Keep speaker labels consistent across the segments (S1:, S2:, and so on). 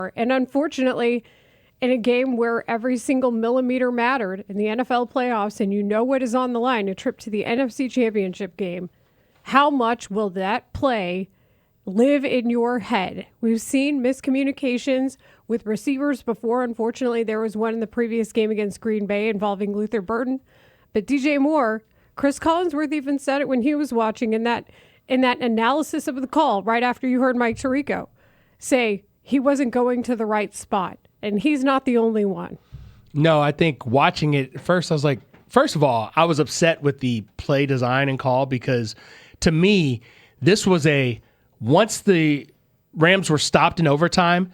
S1: more. And unfortunately, in a game where every single millimeter mattered in the NFL playoffs, and you know what is on the line, a trip to the NFC Championship game, how much will that play live in your head? We've seen miscommunications with receivers before. Unfortunately, there was one in the previous game against Green Bay involving Luther Burden. But DJ Moore, Chris Collinsworth even said it when he was watching in that analysis of the call right after you heard Mike Tirico say he wasn't going to the right spot. And he's not the only one.
S2: No, I think watching it first, I was like, first of all, I was upset with the play design and call because to me, this was once the Rams were stopped in overtime,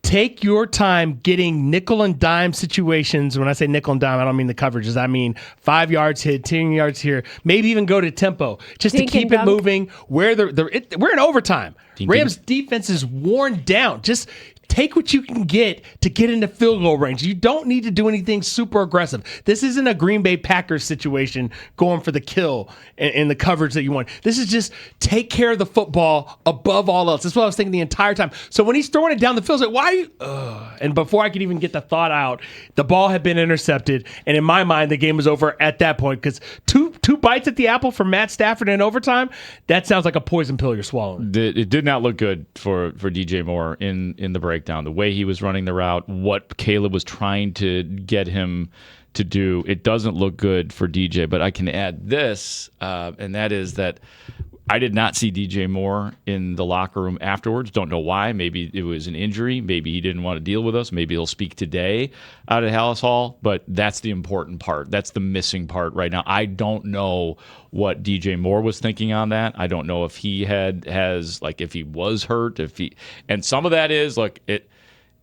S2: take your time getting nickel and dime situations. When I say nickel and dime, I don't mean the coverages. I mean 5 yards here, 10 yards here, maybe even go to tempo just to keep it moving. We're in overtime. Rams defense is worn down. Just take what you can get to get into field goal range. You don't need to do anything super aggressive. This isn't a Green Bay Packers situation going for the kill in the coverage that you want. This is just take care of the football above all else. That's what I was thinking the entire time. So when he's throwing it down the field, I was like, why are you? And before I could even get the thought out, the ball had been intercepted. And in my mind, the game was over at that point because two bites at the apple from Matt Stafford in overtime, that sounds like a poison pill you're swallowing.
S3: It did not look good for DJ Moore in the breakdown. The way he was running the route, what Caleb was trying to get him to do, it doesn't look good for DJ. But I can add this, and that is that I did not see DJ Moore in the locker room afterwards. Don't know why. Maybe it was an injury. Maybe he didn't want to deal with us. Maybe he'll speak today out at Hallis Hall. But that's the important part. That's the missing part right now. I don't know what DJ Moore was thinking on that. I don't know if he if he was hurt, and some of that is like it.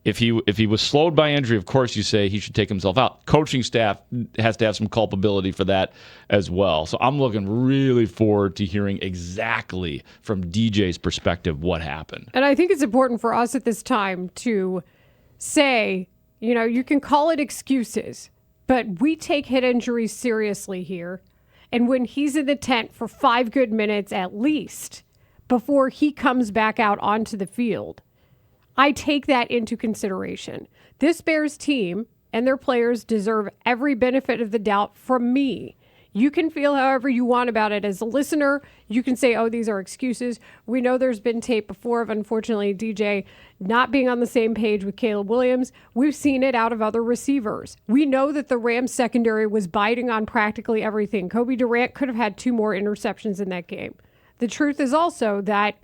S3: If he was slowed by injury, of course you say he should take himself out. Coaching staff has to have some culpability for that as well. So I'm looking really forward to hearing exactly from DJ's perspective what happened.
S1: And I think it's important for us at this time to say, you can call it excuses, but we take head injuries seriously here. And when he's in the tent for 5 good minutes at least before he comes back out onto the field, I take that into consideration. This Bears team and their players deserve every benefit of the doubt from me. You can feel however you want about it. As a listener, you can say, oh, these are excuses. We know there's been tape before of, unfortunately, DJ not being on the same page with Caleb Williams. We've seen it out of other receivers. We know that the Rams secondary was biting on practically everything. Kobe Durant could have had 2 more interceptions in that game. The truth is also that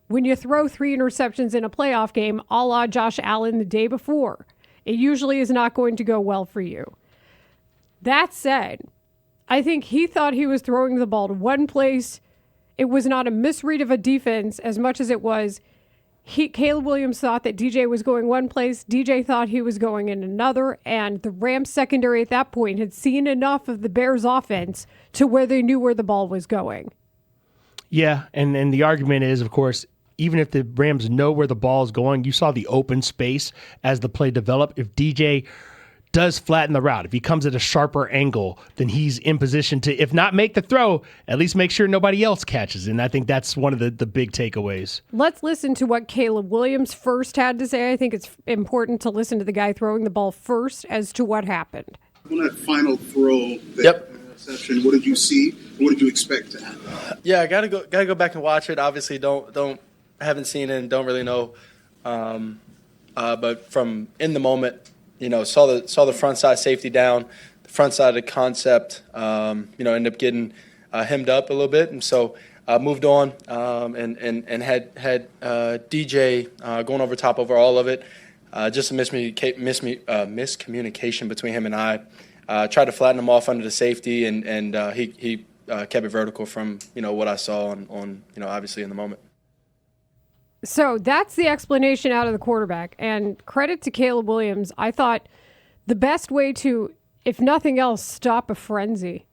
S1: when you throw 3 interceptions in a playoff game, a la Josh Allen the day before, it usually is not going to go well for you. That said, I think he thought he was throwing the ball to one place. It was not a misread of a defense as much as it was Caleb Williams thought that DJ was going one place. DJ thought he was going in another. And the Rams secondary at that point had seen enough of the Bears offense to where they knew where the ball was going.
S2: Yeah, and the argument is, of course, even if the Rams know where the ball is going, you saw the open space as the play developed. If DJ does flatten the route, if he comes at a sharper angle, then he's in position to, if not make the throw, at least make sure nobody else catches. And I think that's one of the big takeaways.
S1: Let's listen to what Caleb Williams first had to say. I think it's important to listen to the guy throwing the ball first as to what happened.
S4: On that final throw, interception, what did you see? What did you expect to happen?
S5: Yeah, I gotta go back and watch it. Obviously, haven't seen it and don't really know. But from in the moment, saw the front side safety down, the front side of the concept, ended up getting hemmed up a little bit, and so moved on and had DJ going over top over all of it. Just a miscommunication between him and I. Tried to flatten him off under the safety, and he kept it vertical from what I saw on obviously in the moment.
S1: So that's the explanation out of the quarterback. And credit to Caleb Williams. I thought the best way to, if nothing else, stop a frenzy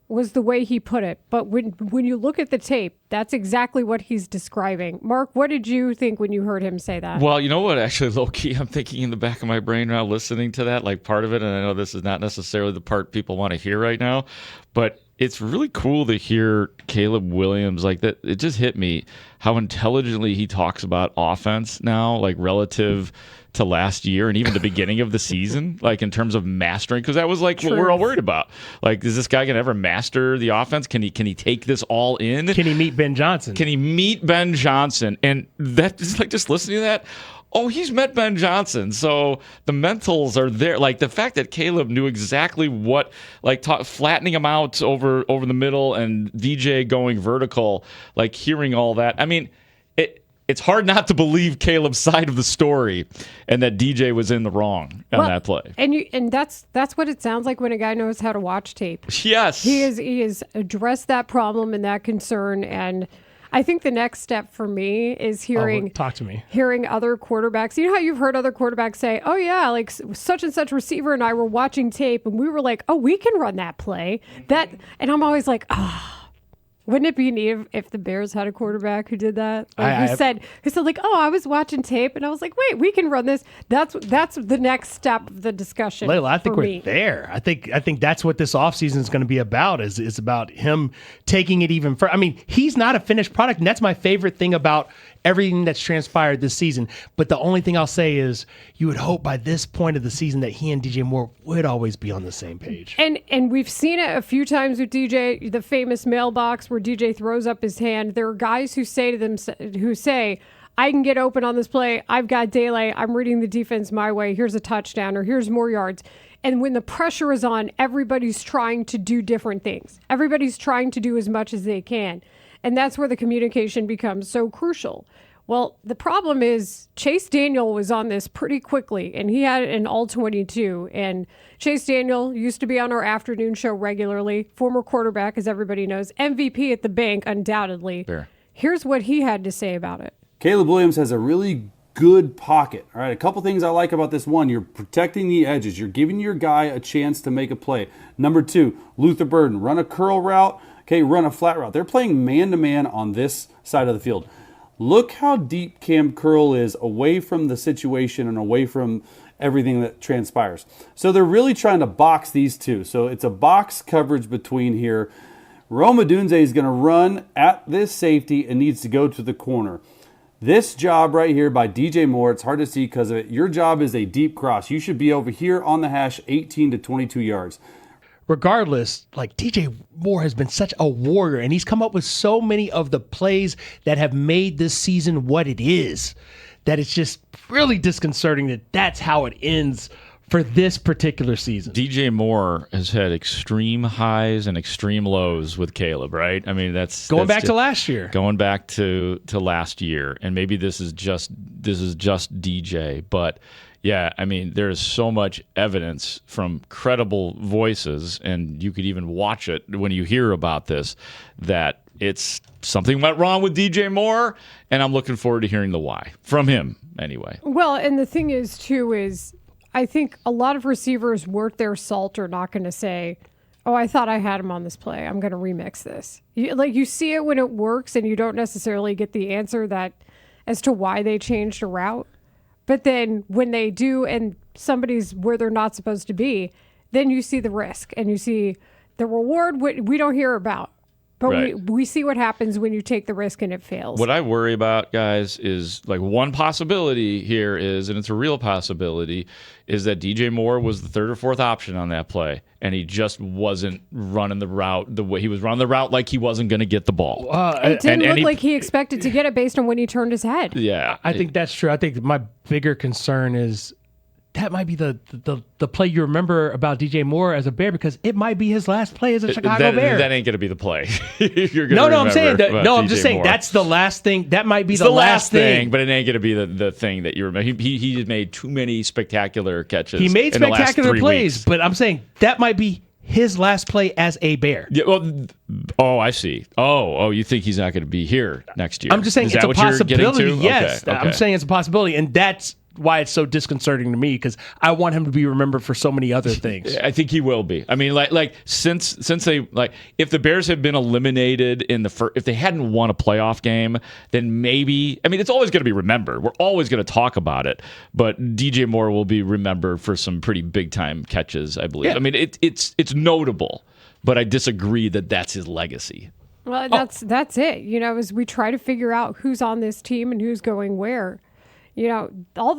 S1: was the way he put it. But when you look at the tape, that's exactly what he's describing. Mark, what did you think when you heard him say that?
S3: Well, you know what? Actually, low-key, I'm thinking in the back of my brain now, listening to that, like part of it, and I know this is not necessarily the part people want to hear right now, but it's really cool to hear Caleb Williams like that. It just hit me how intelligently he talks about offense now, like relative to last year and even the beginning of the season, like in terms of mastering, because that was like what we're all worried about. Like, is this guy gonna ever master the offense? Can he take this all in?
S2: Can he meet Ben Johnson?
S3: And that is like, just listening to that. Oh, he's met Ben Johnson, so the mentals are there. Like the fact that Caleb knew exactly what, like flattening him out over the middle and DJ going vertical, like hearing all that. I mean, it's hard not to believe Caleb's side of the story and that DJ was in the wrong on that play.
S1: And that's what it sounds like when a guy knows how to watch tape.
S3: Yes.
S1: He has addressed that problem and that concern, and I think the next step for me is
S2: talk to me.
S1: Hearing other quarterbacks. You know how you've heard other quarterbacks say, "Oh yeah, like such and such receiver and I were watching tape and we were like, oh, we can run that play." And I'm always like, wouldn't it be neat if the Bears had a quarterback who did that? Like, who said like, "Oh, I was watching tape and I was like, wait, we can run this." That's the next step of the discussion.
S2: Leila, I think
S1: we're
S2: there. I think that's what this offseason is going to be about. Is about him taking it even further. I mean, he's not a finished product, and that's my favorite thing about everything that's transpired this season. But the only thing I'll say is you would hope by this point of the season that he and DJ Moore would always be on the same page.
S1: And we've seen it a few times with DJ, the famous mailbox where DJ throws up his hand. There are guys who say, "I can get open on this play. I've got daylight. I'm reading the defense my way. Here's a touchdown," or "Here's more yards." And when the pressure is on, everybody's trying to do different things. Everybody's trying to do as much as they can. And that's where the communication becomes so crucial. Well, the problem is Chase Daniel was on this pretty quickly, and he had an all-22. And Chase Daniel used to be on our afternoon show regularly, former quarterback, as everybody knows, MVP at the bank, undoubtedly.
S3: Fair.
S1: Here's what he had to say about it.
S6: Caleb Williams has a really good pocket. All right, a couple things I like about this. One, you're protecting the edges. You're giving your guy a chance to make a play. Number two, Luther Burden, run a curl route. Okay, run a flat route. They're playing man-to-man on this side of the field. Look how deep Cam Curl is away from the situation and away from everything that transpires. So they're really trying to box these two. So it's a box coverage between here. Rome Odunze is going to run at this safety and needs to go to the corner. This job right here by DJ Moore, it's hard to see because of it. Your job is a deep cross. You should be over here on the hash 18 to 22 yards.
S2: Regardless, like DJ Moore has been such a warrior, and he's come up with so many of the plays that have made this season what it is, that it's just really disconcerting that that's how it ends for this particular season.
S3: DJ Moore has had extreme highs and extreme lows with Caleb, right? I mean, that's
S2: going back to last year.
S3: Going back to last year, and maybe this is just DJ, but yeah, I mean, there is so much evidence from credible voices, and you could even watch it when you hear about this, that it's something went wrong with DJ Moore, and I'm looking forward to hearing the why from him anyway.
S1: Well, and the thing is, too, is I think a lot of receivers worth their salt are not going to say, "Oh, I thought I had him on this play. I'm going to remix this." You see it when it works, and you don't necessarily get the answer that as to why they changed a route. But then when they do and somebody's where they're not supposed to be, then you see the risk and you see the reward we don't hear about. But
S3: right.
S1: we see what happens when you take the risk and it fails.
S3: What I worry about, guys, is like one possibility here is, and it's a real possibility, is that DJ Moore was the third or fourth option on that play, and he just wasn't running the route the way he was running the route, like he wasn't going to get the ball.
S1: It didn't look like he expected to get it based on when he turned his head.
S3: Yeah,
S2: I think that's true. I think my bigger concern is that might be the play you remember about DJ Moore as a Bear, because it might be his last play as a Chicago Bear.
S3: That ain't going to be the play.
S2: I'm saying I'm just saying that's the last thing. That might be the last thing,
S3: but it ain't going to be the thing that you remember. He just made too many spectacular catches.
S2: He made spectacular plays,
S3: weeks.
S2: but I'm saying that might be his last play as a Bear.
S3: Yeah, well, I see. Oh, you think he's not going to be here next year?
S2: I'm just saying it's a possibility. Yes, okay. I'm saying it's a possibility, and that's why it's so disconcerting to me, because I want him to be remembered for so many other things.
S3: I think he will be. I mean, like since they if the Bears had been eliminated in the if they hadn't won a playoff game, then maybe, I mean, it's always going to be remembered. We're always going to talk about it, but DJ Moore will be remembered for some pretty big time catches, I believe. Yeah. I mean, it's notable, but I disagree that that's his legacy.
S1: Well, that's it. As we try to figure out who's on this team and who's going where. You know, all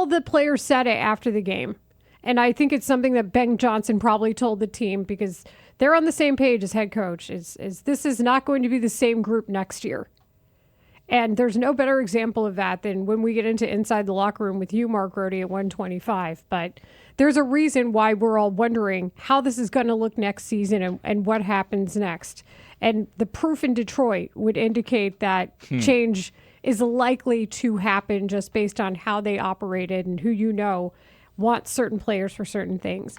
S1: the players said it after the game. And I think it's something that Ben Johnson probably told the team because they're on the same page as head coach. Is this is not going to be the same group next year. And there's no better example of that than when we get into Inside the Locker Room with you, Mark Grote, at 125. But there's a reason why we're all wondering how this is going to look next season and what happens next. And the proof in Detroit would indicate that change is likely to happen just based on how they operated and who wants certain players for certain things.